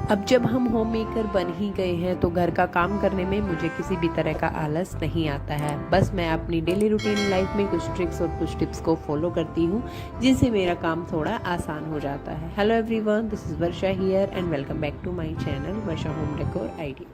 अब जब हम होम मेकर बन ही गए हैं तो घर का काम करने में मुझे किसी भी तरह का आलस नहीं आता है। बस मैं अपनी डेली रूटीन लाइफ में कुछ ट्रिक्स और कुछ टिप्स को फॉलो करती हूँ जिनसे मेरा काम थोड़ा आसान हो जाता है। Hello everyone, this is Varsha here and welcome back to my channel Varsha home decor idea.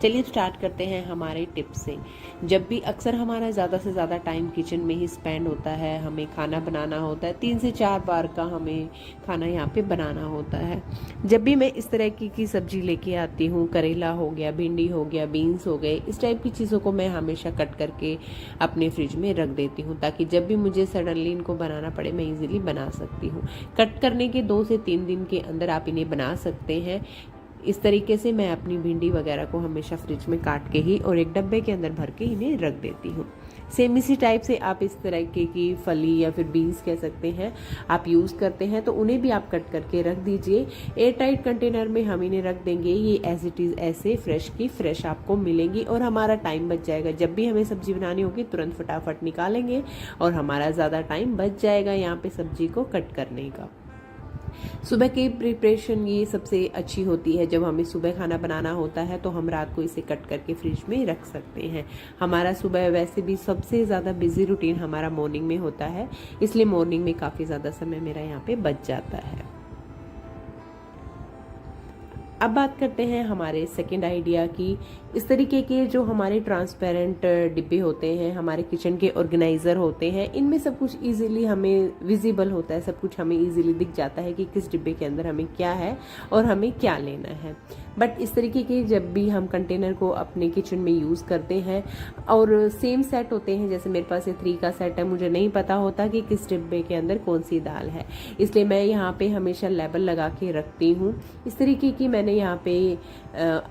चलिए स्टार्ट करते हैं हमारे टिप्स से। जब भी अक्सर हमारा ज़्यादा से ज़्यादा टाइम किचन में ही स्पेंड होता है, हमें खाना बनाना होता है, 3 से 4 बार का हमें खाना यहाँ पे बनाना होता है। जब भी मैं इस तरह की सब्जी लेके आती हूँ, करेला हो गया, भिंडी हो गया, बीन्स हो गए, इस टाइप की चीज़ों को मैं हमेशा कट करके अपने फ्रिज में रख देती हूँ ताकि जब भी मुझे सडनली इनको बनाना पड़े मैं इजीली बना सकती हूँ। कट करने के 2 से 3 दिन के अंदर आप इन्हें बना सकते हैं। इस तरीके से मैं अपनी भिंडी वगैरह को हमेशा फ्रिज में काट के ही और एक डब्बे के अंदर भर के इन्हें रख देती हूँ। सेम इसी टाइप से आप इस तरह की फली या फिर बीन्स कह सकते हैं आप यूज़ करते हैं तो उन्हें भी आप कट करके रख दीजिए। एयर टाइट कंटेनर में हम इन्हें रख देंगे, ये एज इट इज़ ऐसे फ्रेश की फ्रेश आपको मिलेंगी और हमारा टाइम बच जाएगा। जब भी हमें सब्जी बनानी होगी तुरंत फटाफट निकालेंगे और हमारा ज़्यादा टाइम बच जाएगा यहाँ पे सब्जी को कट करने का। सुबह की प्रिपरेशन ये सबसे अच्छी होती है। जब हमें सुबह खाना बनाना होता है तो हम रात को इसे कट करके फ्रिज में रख सकते हैं। हमारा सुबह वैसे भी सबसे ज़्यादा बिजी रूटीन हमारा मॉर्निंग में होता है, इसलिए मॉर्निंग में काफ़ी ज़्यादा समय मेरा यहाँ पे बच जाता है। अब बात करते हैं हमारे सेकंड आइडिया की। इस तरीके के जो हमारे ट्रांसपेरेंट डिब्बे होते हैं, हमारे किचन के ऑर्गेनाइज़र होते हैं, इनमें सब कुछ इजीली हमें विजिबल होता है, सब कुछ हमें इजीली दिख जाता है कि किस डिब्बे के अंदर हमें क्या है और हमें क्या लेना है। बट इस तरीके के जब भी हम कंटेनर को अपने किचन में यूज़ करते हैं और सेम सेट होते हैं, जैसे मेरे पास ये 3 का सेट है, मुझे नहीं पता होता कि किस डिब्बे के अंदर कौन सी दाल है, इसलिए मैं यहाँ पे हमेशा लेबल लगा के रखती हूँ। इस तरीके की मैंने यहाँ पे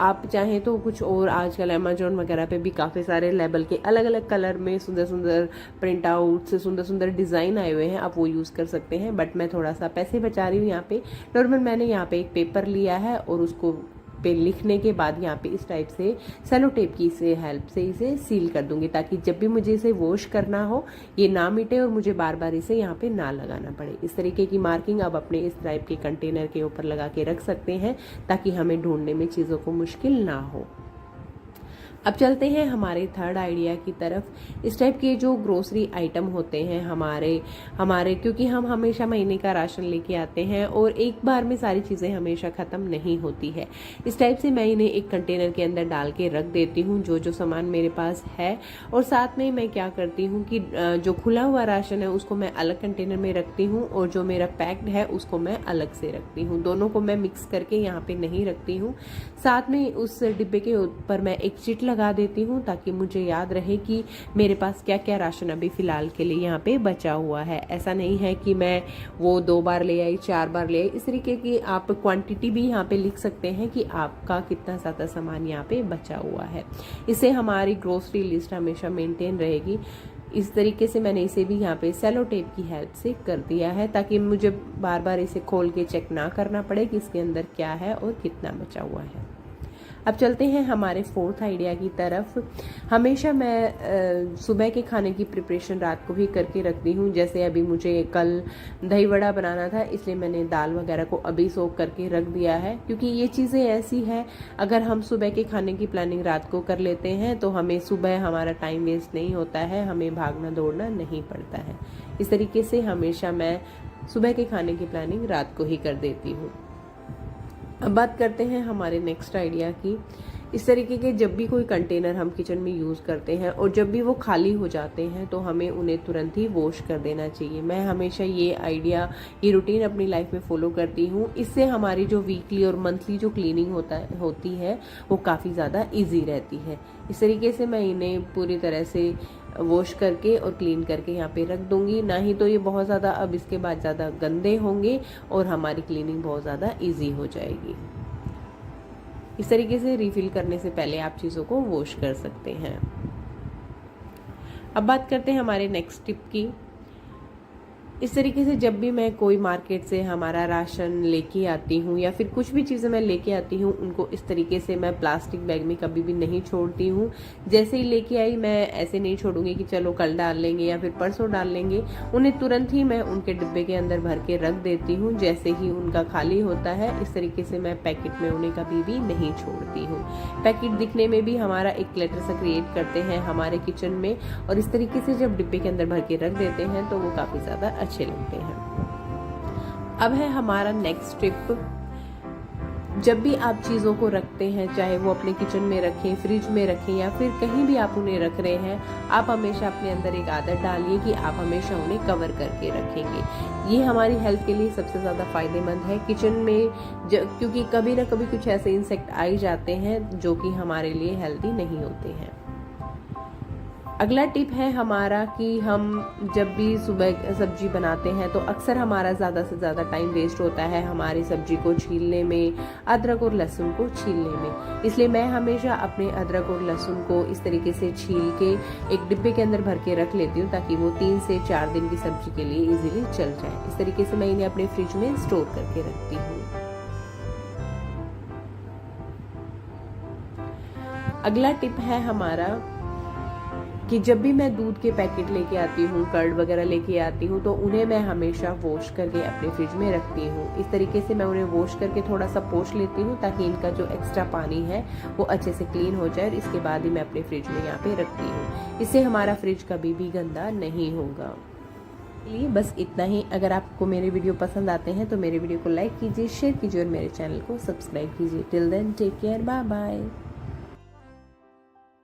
आप चाहें तो कुछ और आजकल अमेजोन वगैरह पे भी काफ़ी सारे लेबल के अलग अलग कलर में सुंदर सुंदर प्रिंट आउट से सुंदर सुंदर डिज़ाइन आए हुए हैं, आप वो यूज़ कर सकते हैं। बट मैं थोड़ा सा पैसे बचा रही हूँ यहाँ पे। नॉर्मल मैंने यहाँ पे एक पेपर लिया है और उसको पे लिखने के बाद यहाँ पे इस टाइप से सेलो टेप की से हेल्प से इसे सील कर दूंगी ताकि जब भी मुझे इसे वॉश करना हो ये ना मिटे और मुझे बार बार इसे यहाँ पे ना लगाना पड़े। इस तरीके की मार्किंग आप अपने इस टाइप के कंटेनर के ऊपर लगा के रख सकते हैं ताकि हमें ढूंढने में चीज़ों को मुश्किल ना हो। अब चलते हैं हमारे थर्ड आइडिया की तरफ। इस टाइप के जो ग्रोसरी आइटम होते हैं हमारे क्योंकि हम हमेशा महीने का राशन लेके आते हैं और एक बार में सारी चीज़ें हमेशा ख़त्म नहीं होती है। इस टाइप से मैं इन्हें एक कंटेनर के अंदर डाल के रख देती हूँ जो सामान मेरे पास है। और साथ में मैं क्या करती हूँ कि जो खुला हुआ राशन है उसको मैं अलग कंटेनर में रखती हूँ और जो मेरा पैक्ड है उसको मैं अलग से रखती हूँ। दोनों को मैं मिक्स करके यहाँ पे नहीं रखती हूँ। साथ में उस डिब्बे के ऊपर मैं एक चिट लगा देती हूँ ताकि मुझे याद रहे कि मेरे पास क्या क्या राशन अभी फ़िलहाल के लिए यहाँ पे बचा हुआ है। ऐसा नहीं है कि मैं वो 2 बार ले आई, 4 बार ले आई। इस तरीके की आप क्वांटिटी भी यहाँ पे लिख सकते हैं कि आपका कितना ज़्यादा सामान यहाँ पे बचा हुआ है। इससे हमारी ग्रोसरी लिस्ट हमेशा मेंटेन रहेगी। इस तरीके से मैंने इसे भी यहाँ पे सेलो टेप की हेल्प से कर दिया है ताकि मुझे बार बार इसे खोल के चेक ना करना पड़े कि इसके अंदर क्या है और कितना बचा हुआ है। अब चलते हैं हमारे फोर्थ आइडिया की तरफ। हमेशा मैं सुबह के खाने की प्रिपरेशन रात को ही करके रखती हूँ। जैसे अभी मुझे कल दही वड़ा बनाना था इसलिए मैंने दाल वगैरह को अभी सोक करके रख दिया है, क्योंकि ये चीज़ें ऐसी हैं अगर हम सुबह के खाने की प्लानिंग रात को कर लेते हैं तो हमें सुबह हमारा टाइम वेस्ट नहीं होता है, हमें भागना दौड़ना नहीं पड़ता है। इस तरीके से हमेशा मैं सुबह के खाने की प्लानिंग रात को ही कर देती हूँ। अब बात करते हैं हमारे नेक्स्ट आइडिया की। इस तरीके के जब भी कोई कंटेनर हम किचन में यूज़ करते हैं और जब भी वो खाली हो जाते हैं तो हमें उन्हें तुरंत ही वॉश कर देना चाहिए। मैं हमेशा ये रूटीन अपनी लाइफ में फॉलो करती हूँ। इससे हमारी जो वीकली और मंथली जो क्लीनिंग होती है वो काफ़ी ज़्यादा ईजी रहती है। इस तरीके से मैं इन्हें पूरी तरह से वॉश करके और क्लीन करके यहाँ पे रख दूंगी, ना ही तो ये बहुत ज़्यादा अब इसके बाद ज़्यादा गंदे होंगे और हमारी क्लीनिंग बहुत ज़्यादा ईजी हो जाएगी। इस तरीके से रिफिल करने से पहले आप चीज़ों को वॉश कर सकते हैं। अब बात करते हैं हमारे नेक्स्ट टिप की। इस तरीके से जब भी मैं कोई मार्केट से हमारा राशन लेके आती हूँ या फिर कुछ भी चीज़ें मैं लेके आती हूँ, उनको इस तरीके से मैं प्लास्टिक बैग में कभी भी नहीं छोड़ती हूँ। जैसे ही लेके आई मैं ऐसे नहीं छोड़ूंगी कि चलो कल डाल लेंगे या फिर परसों डाल लेंगे। उन्हें तुरंत ही मैं उनके डिब्बे के अंदर भर के रख देती हूँ। जैसे ही उनका खाली होता है इस तरीके से मैं पैकेट में उन्हें कभी भी नहीं छोड़ती हूँ। पैकेट दिखने में भी हमारा एक क्लटर सा क्रिएट करते हैं हमारे किचन में, और इस तरीके से जब डिब्बे के अंदर भर के रख देते हैं तो वो काफ़ी ज़्यादा अच्छे लगते हैं। अब है हमारा नेक्स्ट टिप। जब भी आप चीज़ों को रखते हैं, चाहे वो अपने किचन में रखें, फ्रिज में रखें या फिर कहीं भी आप उन्हें रख रहे हैं, आप हमेशा अपने अंदर एक आदत डालिए कि आप हमेशा उन्हें कवर करके रखेंगे। ये हमारी हेल्थ के लिए सबसे ज़्यादा फायदेमंद है किचन में, क्योंकि कभी ना कभी कुछ ऐसे इंसेक्ट आ ही जाते हैं जो कि हमारे लिए हेल्दी नहीं होते हैं। अगला टिप है हमारा कि हम जब भी सुबह सब्जी बनाते हैं तो अक्सर हमारा ज़्यादा से ज़्यादा टाइम वेस्ट होता है हमारी सब्जी को छीलने में, अदरक और लहसुन को छीलने में। इसलिए मैं हमेशा अपने अदरक और लहसुन को इस तरीके से छील के एक डिब्बे के अंदर भर के रख लेती हूँ ताकि वो 3 से 4 दिन की सब्जी के लिए इजीली चल जाए। इस तरीके से मैं इन्हें अपने फ्रिज में स्टोर करके रखती हूँ। अगला टिप है हमारा कि जब भी मैं दूध के पैकेट लेके आती हूँ, कर्ड वगैरह लेके आती हूँ, तो उन्हें मैं हमेशा वॉश करके अपने फ्रिज में रखती हूँ। इस तरीके से मैं उन्हें वॉश करके थोड़ा सा पोंछ लेती हूँ ताकि इनका जो एक्स्ट्रा पानी है वो अच्छे से क्लीन हो जाए, और इसके बाद ही मैं अपने फ्रिज में यहाँ पे रखती हूँ। इससे हमारा फ्रिज कभी भी गंदा नहीं होगा। चलिए बस इतना ही। अगर आपको मेरे वीडियो पसंद आते हैं तो मेरे वीडियो को लाइक कीजिए, शेयर कीजिए और मेरे चैनल को सब्सक्राइब कीजिए। Till then take care, bye bye.